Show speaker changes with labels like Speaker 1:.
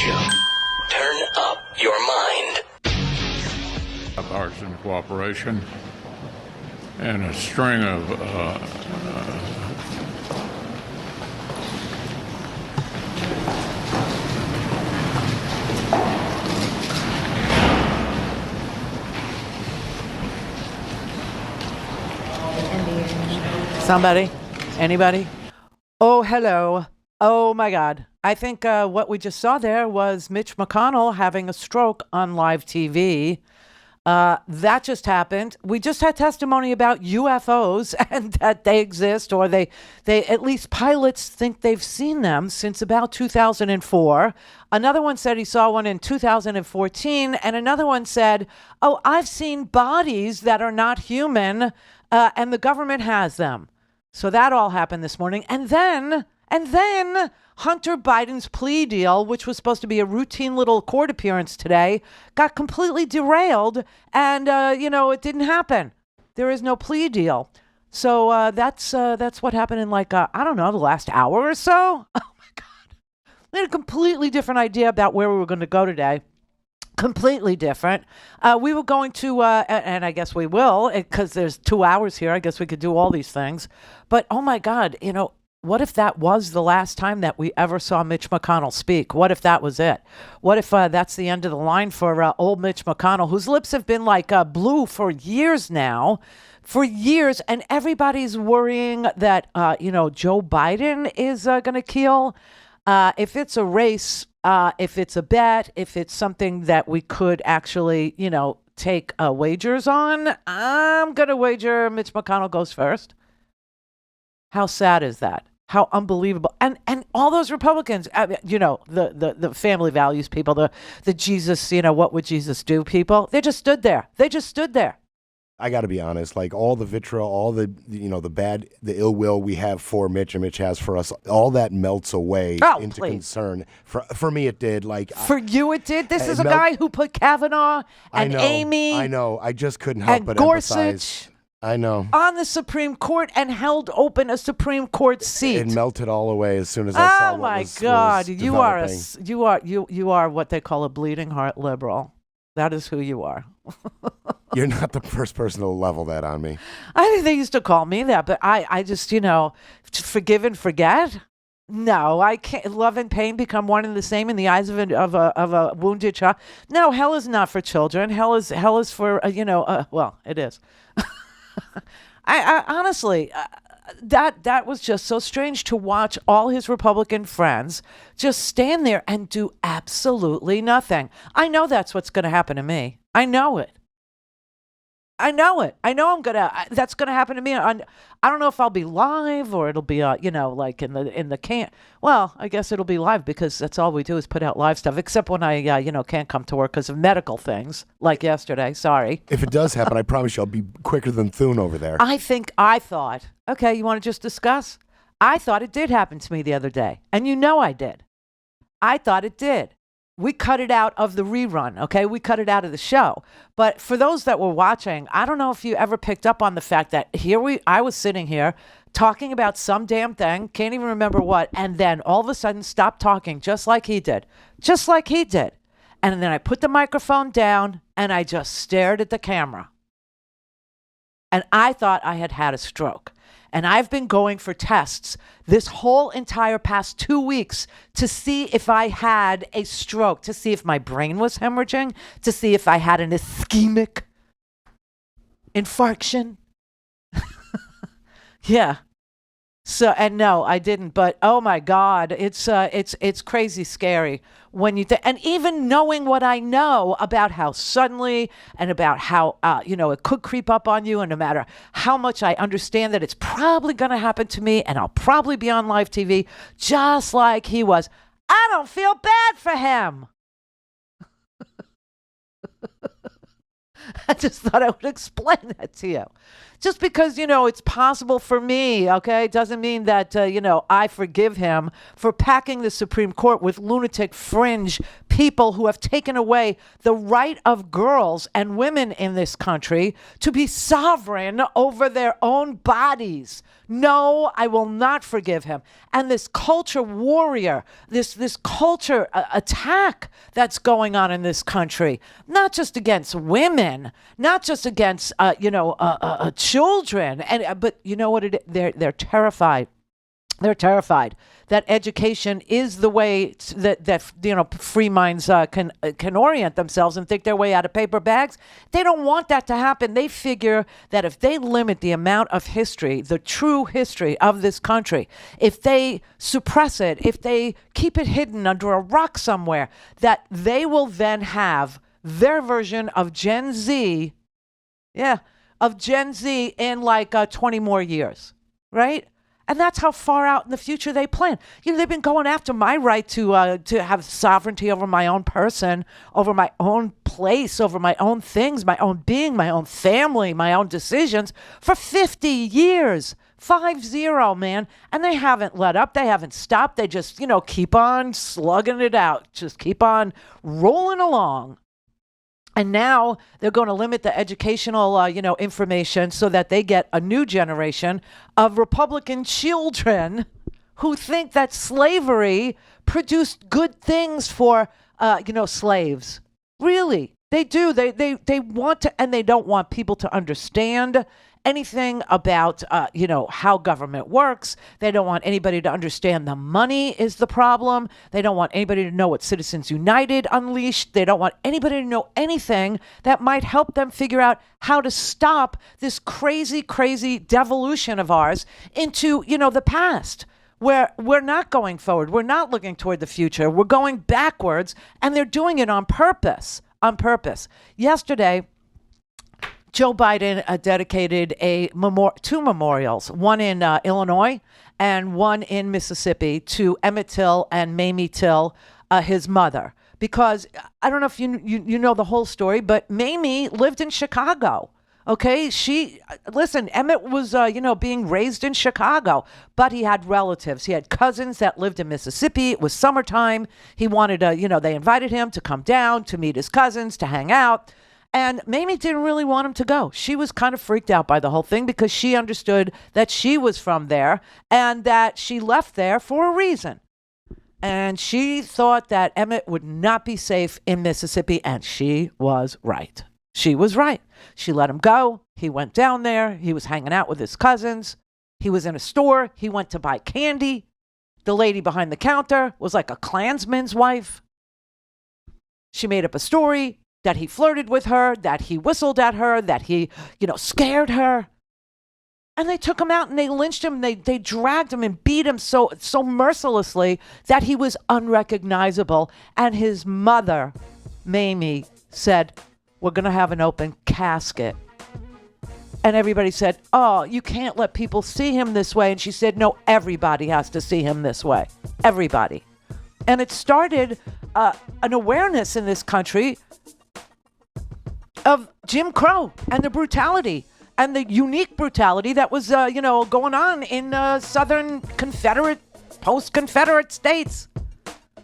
Speaker 1: Show. Turn up your mind.
Speaker 2: Bipartisan cooperation and a string of
Speaker 3: Somebody? Anybody? Oh, hello. Oh, my God. I think what we just saw there was Mitch McConnell having a stroke on live TV. That just happened. We just had testimony about UFOs and that they exist, or they at least pilots think they've seen them since about 2004. Another one said he saw one in 2014, and another one said, "Oh, I've seen bodies that are not human, and the government has them." So that all happened this morning, and then Hunter Biden's plea deal, which was supposed to be a routine little court appearance today, got completely derailed, and it didn't happen. There is no plea deal. So that's what happened in the last hour or so. Oh my God, we had a completely different idea about where we were going to go today. Completely different. We were going to, and I guess we will, because there's 2 hours here. I guess we could do all these things. But oh my God, what if that was the last time that we ever saw Mitch McConnell speak? What if that was it? What if that's the end of the line for old Mitch McConnell, whose lips have been blue for years now? For years, and everybody's worrying that, Joe Biden is going to keel. If it's a race, if it's a bet, if it's something that we could actually, take wagers on, I'm going to wager Mitch McConnell goes first. How sad is that? How unbelievable. And all those Republicans, the family values people, the Jesus, what would Jesus do people? They just stood there.
Speaker 4: I got to be honest, all the vitriol, all the the ill will we have for Mitch and Mitch has for us, all that melts away into concern. For me, it did.
Speaker 3: For you, it did. This is a guy who put Kavanaugh and Amy.
Speaker 4: I know. I just couldn't help but
Speaker 3: Gorsuch.
Speaker 4: Empathize. I know.
Speaker 3: On the Supreme Court and held open a Supreme Court seat.
Speaker 4: It melted all away as soon as I saw what was developing.
Speaker 3: You are what they call a bleeding heart liberal. That is who you are.
Speaker 4: You're not the first person to level that on me.
Speaker 3: I think they used to call me that, but I just, forgive and forget. No, I can't. Love and pain become one and the same in the eyes of a wounded child. No, hell is not for children. Hell is for it is. I honestly, that was just so strange to watch all his Republican friends just stand there and do absolutely nothing. I know that's what's going to happen to me. I know it. I know that's going to happen to me. I don't know if I'll be live or it'll be, in the can't. Well, I guess it'll be live because that's all we do is put out live stuff, except when I, can't come to work because of medical things like yesterday. Sorry.
Speaker 4: If it does happen, I promise you I'll be quicker than Thune over there.
Speaker 3: I thought, okay, you want to just discuss? I thought it did happen to me the other day. And I did. I thought it did. We cut it out of the rerun, okay? We cut it out of the show. But for those that were watching, I don't know if you ever picked up on the fact that I was sitting here talking about some damn thing, can't even remember what, and then all of a sudden stopped talking just like he did. And then I put the microphone down and I just stared at the camera. And I thought I had a stroke. And I've been going for tests this whole entire past 2 weeks to see if I had a stroke, to see if my brain was hemorrhaging, to see if I had an ischemic infarction. Yeah. So, and no, I didn't, but oh my God, it's crazy scary when you and even knowing what I know about how suddenly and about how, it could creep up on you, and no matter how much I understand that it's probably going to happen to me and I'll probably be on live TV just like he was, I don't feel bad for him. I just thought I would explain that to you. Just because, it's possible for me, okay, doesn't mean that, I forgive him for packing the Supreme Court with lunatic fringe people who have taken away the right of girls and women in this country to be sovereign over their own bodies. No, I will not forgive him. And this culture warrior, this culture attack that's going on in this country, not just against women, not just against children, but you know what? They're terrified. They're terrified that education is the way that free minds can orient themselves and think their way out of paper bags. They don't want that to happen. They figure that if they limit the amount of history, the true history of this country, if they suppress it, if they keep it hidden under a rock somewhere, that they will then have their version of Gen Z, in like 20 more years, right? And that's how far out in the future they plan. They've been going after my right to have sovereignty over my own person, over my own place, over my own things, my own being, my own family, my own decisions for 50 years. 50, man. And they haven't let up. They haven't stopped. They just, keep on slugging it out. Just keep on rolling along. And now they're going to limit the educational, information so that they get a new generation of Republican children who think that slavery produced good things for, slaves. Really, they do. They want to, and they don't want people to understand anything about, how government works. They don't want anybody to understand the money is the problem. They don't want anybody to know what Citizens United unleashed. They don't want anybody to know anything that might help them figure out how to stop this crazy, crazy devolution of ours into, the past, where we're not going forward. We're not looking toward the future. We're going backwards, and they're doing it on purpose. Yesterday, Joe Biden dedicated two memorials, one in Illinois and one in Mississippi, to Emmett Till and Mamie Till, his mother. Because I don't know if you know the whole story, but Mamie lived in Chicago. Okay, Emmett was, being raised in Chicago, but he had relatives. He had cousins that lived in Mississippi. It was summertime. He wanted to, they invited him to come down to meet his cousins, to hang out. And Mamie didn't really want him to go. She was kind of freaked out by the whole thing because she understood that she was from there and that she left there for a reason. And she thought that Emmett would not be safe in Mississippi, and she was right. She was right. She let him go. He went down there. He was hanging out with his cousins. He was in a store. He went to buy candy. The lady behind the counter was like a Klansman's wife. She made up a story that he flirted with her, that he whistled at her, that he, scared her. And they took him out and they lynched him. They dragged him and beat him so mercilessly that he was unrecognizable. And his mother, Mamie, said, "We're going to have an open casket." And everybody said, "Oh, you can't let people see him this way." And she said, "No, everybody has to see him this way. Everybody." And it started an awareness in this country of Jim Crow and the brutality and the unique brutality that was, going on in southern Confederate, post-Confederate states.